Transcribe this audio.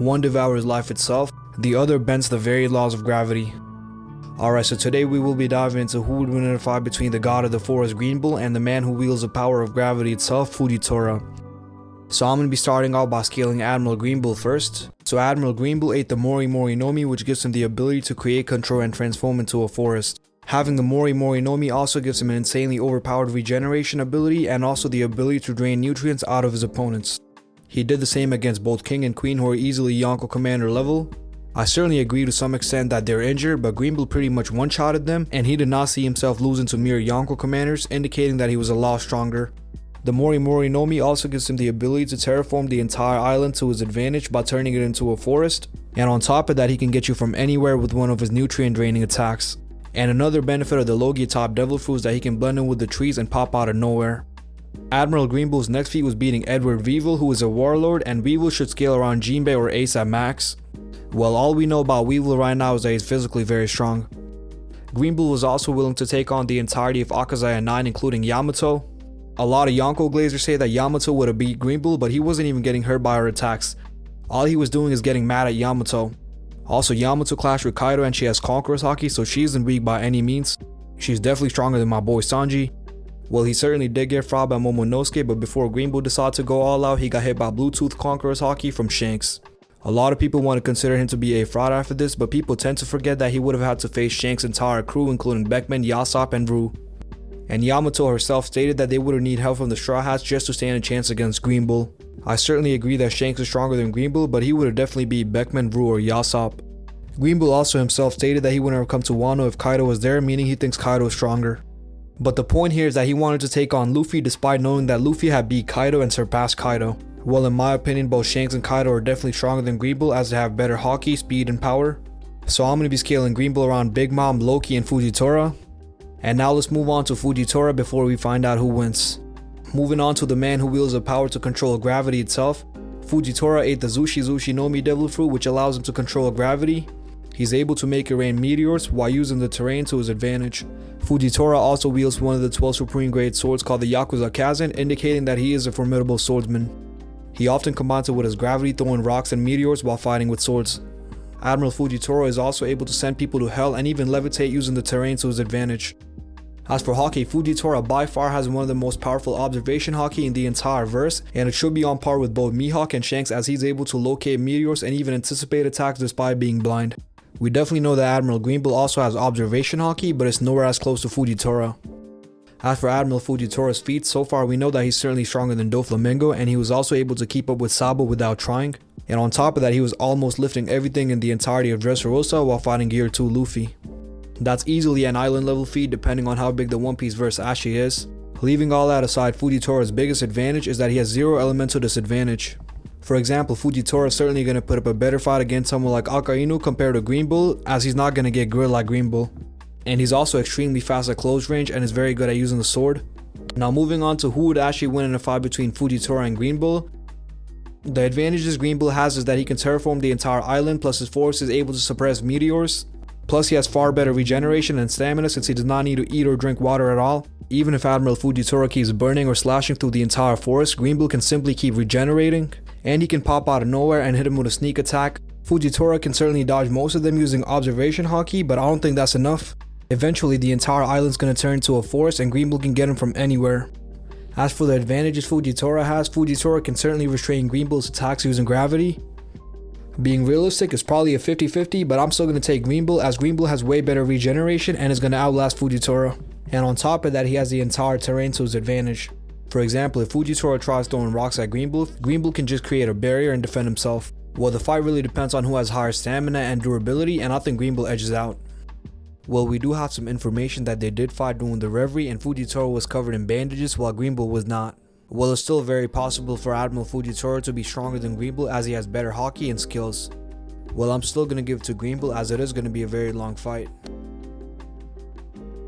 One devours life itself, the other bends the very laws of gravity. Alright, so today we will be diving into who would win in a fight between the god of the forest Greenbull and the man who wields the power of gravity itself, Fujitora. So I'm going to be starting off by scaling Admiral Greenbull first. So Admiral Greenbull ate the Mori Mori no Mi, which gives him the ability to create, control, and transform into a forest. Having the Mori Mori no Mi also gives him an insanely overpowered regeneration ability and also the ability to drain nutrients out of his opponents. He did the same against both King and Queen, who are easily Yonko Commander level. I certainly agree to some extent that they're injured, but Greenbull pretty much one-shotted them, and he did not see himself losing to mere Yonko Commanders, indicating that he was a lot stronger. The Mori Mori no Mi also gives him the ability to terraform the entire island to his advantage by turning it into a forest, and on top of that he can get you from anywhere with one of his nutrient draining attacks. And another benefit of the Logia top Devil Fruit is that he can blend in with the trees and pop out of nowhere. Admiral Greenbull's next feat was beating Edward Weevil, who is a warlord, and Weevil should scale around Jinbei or Ace at max. Well, all we know about Weevil right now is that he's physically very strong. Greenbull was also willing to take on the entirety of Akazaya 9, including Yamato. A lot of Yonko Glazers say that Yamato would have beat Greenbull, but he wasn't even getting hurt by her attacks. All he was doing is getting mad at Yamato. Also, Yamato clashed with Kaido and she has Conqueror's Haki, so she isn't weak by any means. She's definitely stronger than my boy Sanji. Well, he certainly did get fraud by Momonosuke, but before Greenbull decided to go all out, he got hit by Bluetooth Conqueror's Haki from Shanks. A lot of people want to consider him to be a fraud after this, but people tend to forget that he would have had to face Shanks' entire crew, including Beckman, Yasop, and Ru. And Yamato herself stated that they would need help from the Straw Hats just to stand a chance against Greenbull. I certainly agree that Shanks is stronger than Greenbull, but he would have definitely beat Beckman, Ru, or Yasop. Greenbull also himself stated that he wouldn't have come to Wano if Kaido was there, meaning he thinks Kaido is stronger. But the point here is that he wanted to take on Luffy despite knowing that Luffy had beat Kaido and surpassed Kaido. Well, in my opinion, both Shanks and Kaido are definitely stronger than Greenbull as they have better Haki, speed, and power. So I'm going to be scaling Greenbull around Big Mom, Loki, and Fujitora. And now let's move on to Fujitora before we find out who wins. Moving on to the man who wields the power to control gravity itself. Fujitora ate the Zushi no Mi Devil Fruit, which allows him to control gravity. He's able to make it rain meteors while using the terrain to his advantage. Fujitora also wields one of the 12 supreme grade swords called the Yakuza Kazan, indicating that he is a formidable swordsman. He often combines it with his gravity, throwing rocks and meteors while fighting with swords. Admiral Fujitora is also able to send people to hell and even levitate using the terrain to his advantage. As for Haki, Fujitora by far has one of the most powerful observation Haki in the entire verse, and it should be on par with both Mihawk and Shanks as he's able to locate meteors and even anticipate attacks despite being blind. We definitely know that Admiral Greenbull also has observation Haki, but it's nowhere as close to Fujitora. As for Admiral Fujitora's feats, so far we know that he's certainly stronger than Doflamingo, and he was also able to keep up with Sabo without trying. And on top of that, he was almost lifting everything in the entirety of Dressrosa while fighting Gear 2 Luffy. That's easily an island level feat depending on how big the One Piece verse actually is. Leaving all that aside, Fujitora's biggest advantage is that he has zero elemental disadvantage. For example, Fujitora is certainly going to put up a better fight against someone like Akainu compared to Greenbull, as he's not going to get grilled like Greenbull. And he's also extremely fast at close range and is very good at using the sword. Now moving on to who would actually win in a fight between Fujitora and Greenbull. The advantages Greenbull has is that he can terraform the entire island, plus his force is able to suppress meteors. Plus he has far better regeneration and stamina since he does not need to eat or drink water at all. Even if Admiral Fujitora keeps burning or slashing through the entire forest, Greenbull can simply keep regenerating. And he can pop out of nowhere and hit him with a sneak attack. Fujitora can certainly dodge most of them using observation Haki, but I don't think that's enough. Eventually the entire island's gonna turn into a forest and Greenbull can get him from anywhere. As for the advantages Fujitora has, Fujitora can certainly restrain Greenbull's attacks using gravity. Being realistic is probably a 50-50, but I'm still gonna take Greenbull as Greenbull has way better regeneration and is gonna outlast Fujitora. And on top of that, he has the entire terrain to his advantage. For example, if Fujitora tries throwing rocks at Greenbull, Greenbull can just create a barrier and defend himself. Well, the fight really depends on who has higher stamina and durability, and I think Greenbull edges out. Well, we do have some information that they did fight during the Reverie and Fujitora was covered in bandages while Greenbull was not. Well, it's still very possible for Admiral Fujitora to be stronger than Greenbull as he has better Haki and skills. Well, I'm still going to give it to Greenbull as it is going to be a very long fight.